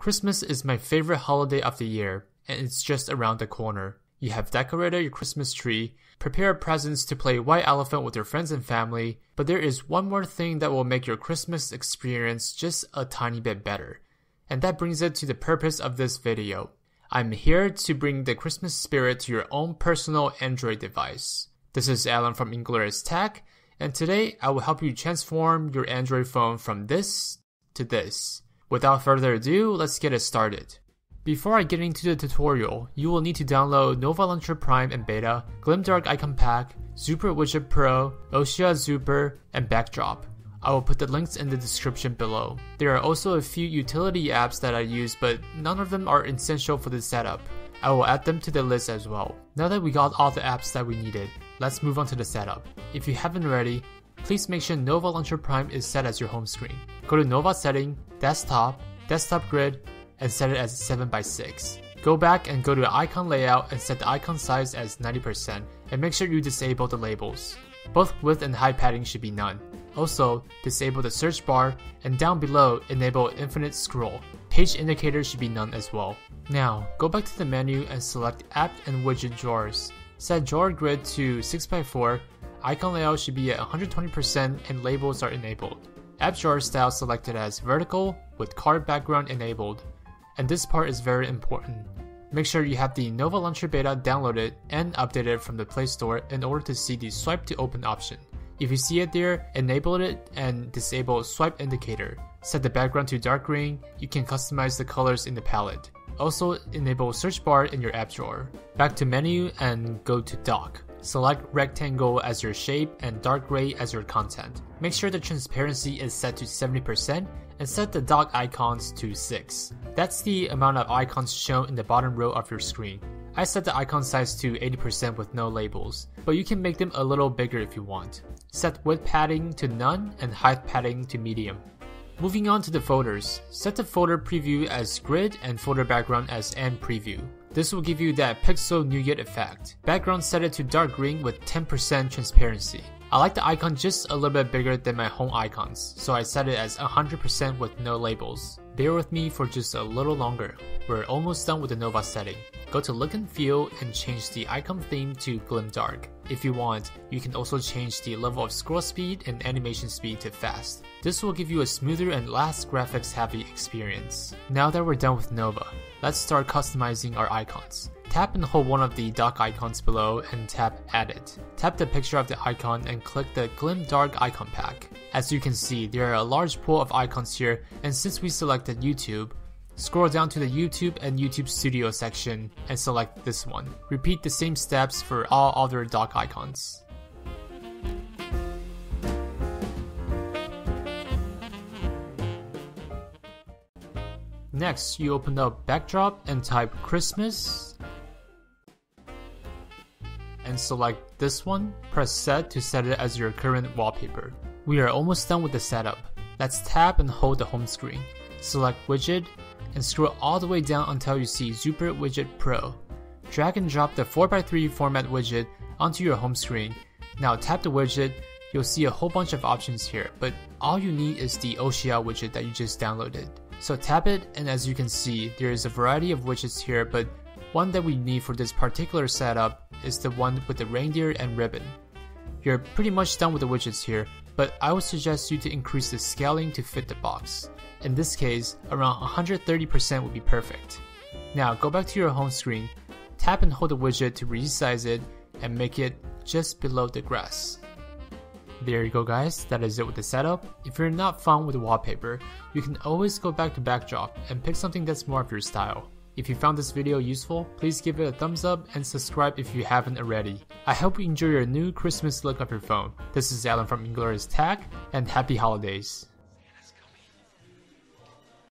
Christmas is my favorite holiday of the year, and it's just around the corner. You have decorated your Christmas tree, prepared presents to play White Elephant with your friends and family, but there is one more thing that will make your Christmas experience just a tiny bit better. And that brings it to the purpose of this video. I'm here to bring the Christmas spirit to your own personal Android device. This is Alan from Inglorious Tech, and today I will help you transform your Android phone from this to this. Without further ado, let's get it started. Before I get into the tutorial, you will need to download Nova Launcher Prime and Beta, Glimdark Icon Pack, Zooper Widget Pro, Oshia Zooper, and Backdrop. I will put the links in the description below. There are also a few utility apps that I use, but none of them are essential for this setup. I will add them to the list as well. Now that we got all the apps that we needed, let's move on to the setup. If you haven't already, please make sure Nova Launcher Prime is set as your home screen. Go to Nova Setting, Desktop, Desktop Grid, and set it as 7x6. Go back and go to Icon Layout and set the icon size as 90%, and make sure you disable the labels. Both width and height padding should be none. Also, disable the search bar, and down below, enable infinite scroll. Page indicator should be none as well. Now, go back to the menu and select App and Widget drawers. Set drawer grid to 6x4, icon layout should be at 120%, and labels are enabled. App drawer style selected as vertical with card background enabled. And this part is very important. Make sure you have the Nova Launcher Beta downloaded and updated from the Play Store in order to see the swipe to open option. If you see it there, enable it and disable swipe indicator. Set the background to dark green. You can customize the colors in the palette. Also enable search bar in your app drawer. Back to menu and go to dock. Select rectangle as your shape and dark gray as your content. Make sure the transparency is set to 70% and set the dock icons to 6. That's the amount of icons shown in the bottom row of your screen. I set the icon size to 80% with no labels, but you can make them a little bigger if you want. Set width padding to none and height padding to medium. Moving on to the folders, set the folder preview as grid and folder background as end preview. This will give you that pixel nougat effect. Background set it to dark green with 10% transparency. I like the icon just a little bit bigger than my home icons, so I set it as 100% with no labels. Bear with me for just a little longer. We're almost done with the Nova setting. Go to look and feel and change the icon theme to Glimdark. If you want, you can also change the level of scroll speed and animation speed to fast. This will give you a smoother and less graphics heavy experience. Now that we're done with Nova, let's start customizing our icons. Tap and hold one of the dock icons below and tap Edit. Tap the picture of the icon and click the Glimdark Icon Pack. As you can see, there are a large pool of icons here, and since we selected YouTube, scroll down to the YouTube and YouTube Studio section and select this one. Repeat the same steps for all other dock icons. Next, you open up Backdrop and type Christmas and select this one. Press set to set it as your current wallpaper. We are almost done with the setup. Let's tap and hold the home screen. Select Widget and scroll all the way down until you see Zooper Widget Pro. Drag and drop the 4x3 format widget onto your home screen. Now tap the widget. You'll see a whole bunch of options here, but all you need is the Oshia widget that you just downloaded. So tap it, and as you can see, there is a variety of widgets here, but one that we need for this particular setup is the one with the reindeer and ribbon. You're pretty much done with the widgets here, but I would suggest you to increase the scaling to fit the box. In this case, around 130% would be perfect. Now go back to your home screen, tap and hold the widget to resize it and make it just below the grass. There you go guys, that is it with the setup. If you're not fond with the wallpaper, you can always go back to Backdrop and pick something that's more of your style. If you found this video useful, please give it a thumbs up and subscribe if you haven't already. I hope you enjoy your new Christmas look of your phone. This is Alan from Inglorious Tech, and happy holidays.